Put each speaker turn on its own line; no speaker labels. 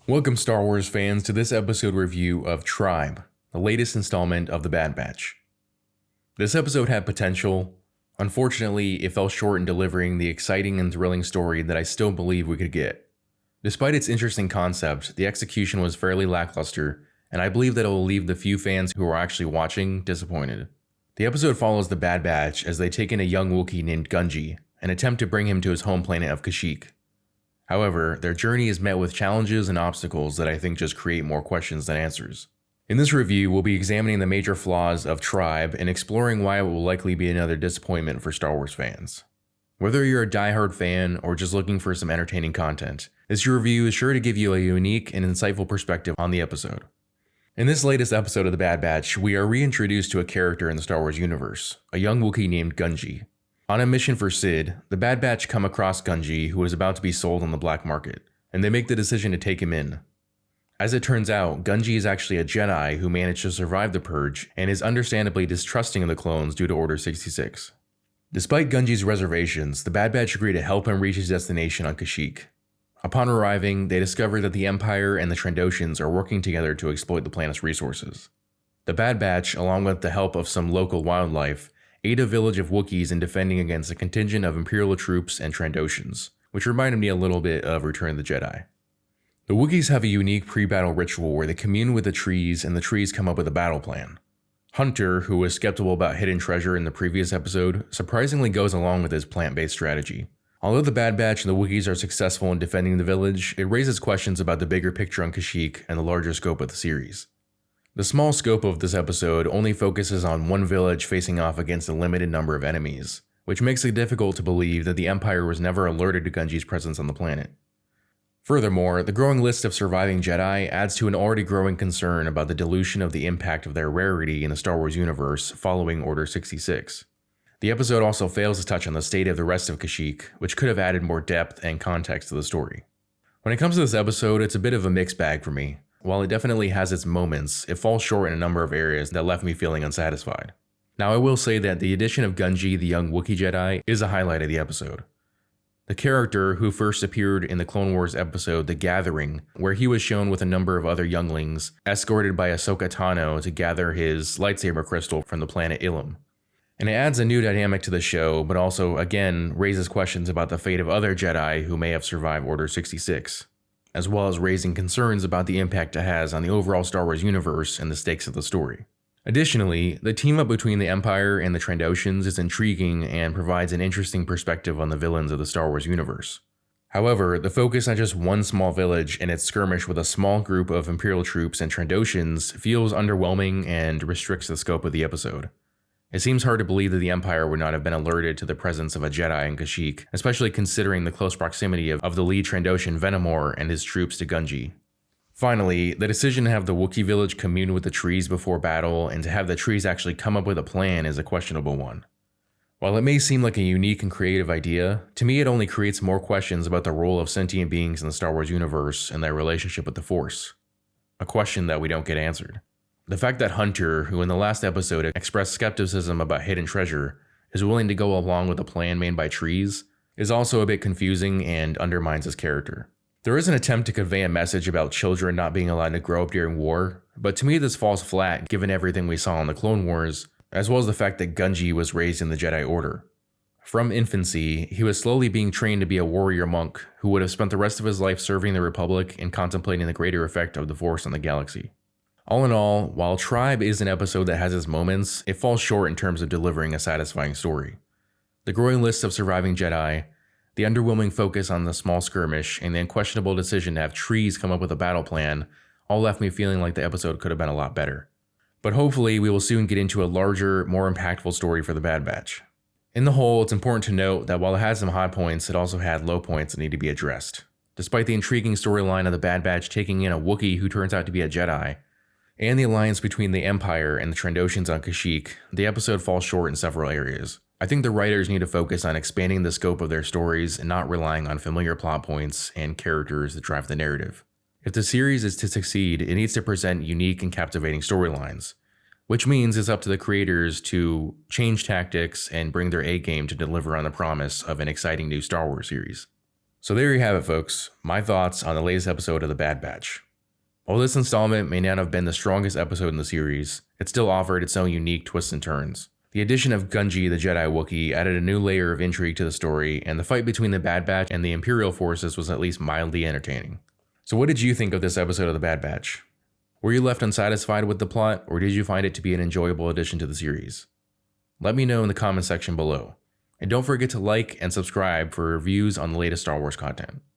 Welcome, Star Wars fans, to this episode review of Tribe, the latest installment of The Bad Batch. This episode had potential. Unfortunately, it fell short in delivering the exciting and thrilling story that I still believe we could get. Despite its interesting concept, the execution was fairly lackluster, and I believe that it will leave the few fans who are actually watching disappointed. The episode follows the Bad Batch as they take in a young Wookiee named Gungi and attempt to bring him to his home planet of Kashyyk. However, their journey is met with challenges and obstacles that I think just create more questions than answers. In this review, we'll be examining the major flaws of Tribe and exploring why it will likely be another disappointment for Star Wars fans. Whether you're a diehard fan or just looking for some entertaining content, this review is sure to give you a unique and insightful perspective on the episode. In this latest episode of The Bad Batch, we are reintroduced to a character in the Star Wars universe, a young Wookiee named Gungi. On a mission for Sid, the Bad Batch come across Gungi, who is about to be sold on the black market, and they make the decision to take him in. As it turns out, Gungi is actually a Jedi who managed to survive the Purge and is understandably distrusting of the clones due to Order 66. Despite Gungi's reservations, the Bad Batch agree to help him reach his destination on Kashyyk. Upon arriving, they discover that the Empire and the Trandoshans are working together to exploit the planet's resources. The Bad Batch, along with the help of some local wildlife, aid a village of Wookiees in defending against a contingent of Imperial troops and Trandoshans, which reminded me a little bit of Return of the Jedi. The Wookiees have a unique pre-battle ritual where they commune with the trees and the trees come up with a battle plan. Hunter, who was skeptical about hidden treasure in the previous episode, surprisingly goes along with his plant-based strategy. Although the Bad Batch and the Wookiees are successful in defending the village, it raises questions about the bigger picture on Kashyyk and the larger scope of the series. The small scope of this episode only focuses on one village facing off against a limited number of enemies, which makes it difficult to believe that the Empire was never alerted to Gungi's presence on the planet. Furthermore, the growing list of surviving Jedi adds to an already growing concern about the dilution of the impact of their rarity in the Star Wars universe following Order 66. The episode also fails to touch on the state of the rest of Kashyyk, which could have added more depth and context to the story. When it comes to this episode, it's a bit of a mixed bag for me. While it definitely has its moments, it falls short in a number of areas that left me feeling unsatisfied. Now, I will say that the addition of Gungi, the young Wookiee Jedi, is a highlight of the episode. The character, who first appeared in the Clone Wars episode The Gathering, where he was shown with a number of other younglings, escorted by Ahsoka Tano to gather his lightsaber crystal from the planet Ilum. And it adds a new dynamic to the show, but also, again, raises questions about the fate of other Jedi who may have survived Order 66. As well as raising concerns about the impact it has on the overall Star Wars universe and the stakes of the story. Additionally, the team-up between the Empire and the Trandoshans is intriguing and provides an interesting perspective on the villains of the Star Wars universe. However, the focus on just one small village and its skirmish with a small group of Imperial troops and Trandoshans feels underwhelming and restricts the scope of the episode. It seems hard to believe that the Empire would not have been alerted to the presence of a Jedi in Kashyyk, especially considering the close proximity of the lead Trandoshan Venomore and his troops to Gungi. Finally, the decision to have the Wookiee village commune with the trees before battle and to have the trees actually come up with a plan is a questionable one. While it may seem like a unique and creative idea, to me it only creates more questions about the role of sentient beings in the Star Wars universe and their relationship with the Force. A question that we don't get answered. The fact that Hunter, who in the last episode expressed skepticism about hidden treasure, is willing to go along with a plan made by trees, is also a bit confusing and undermines his character. There is an attempt to convey a message about children not being allowed to grow up during war, but to me this falls flat given everything we saw in the Clone Wars, as well as the fact that Gungi was raised in the Jedi Order. From infancy, he was slowly being trained to be a warrior monk who would have spent the rest of his life serving the Republic and contemplating the greater effect of the Force on the galaxy. All in all, while Tribe is an episode that has its moments, it falls short in terms of delivering a satisfying story. The growing list of surviving Jedi, the underwhelming focus on the small skirmish, and the unquestionable decision to have trees come up with a battle plan all left me feeling like the episode could have been a lot better. But hopefully we will soon get into a larger, more impactful story for the Bad Batch. In the whole, it's important to note that while it had some high points, it also had low points that need to be addressed. Despite the intriguing storyline of the Bad Batch taking in a Wookiee who turns out to be a Jedi, and the alliance between the Empire and the Trandoshans on Kashyyk, the episode falls short in several areas. I think the writers need to focus on expanding the scope of their stories and not relying on familiar plot points and characters that drive the narrative. If the series is to succeed, it needs to present unique and captivating storylines, which means it's up to the creators to change tactics and bring their A game to deliver on the promise of an exciting new Star Wars series. So there you have it, folks. My thoughts on the latest episode of The Bad Batch. While this installment may not have been the strongest episode in the series, it still offered its own unique twists and turns. The addition of Gungi the Jedi Wookiee added a new layer of intrigue to the story, and the fight between the Bad Batch and the Imperial forces was at least mildly entertaining. So what did you think of this episode of The Bad Batch? Were you left unsatisfied with the plot, or did you find it to be an enjoyable addition to the series? Let me know in the comment section below. And don't forget to like and subscribe for reviews on the latest Star Wars content.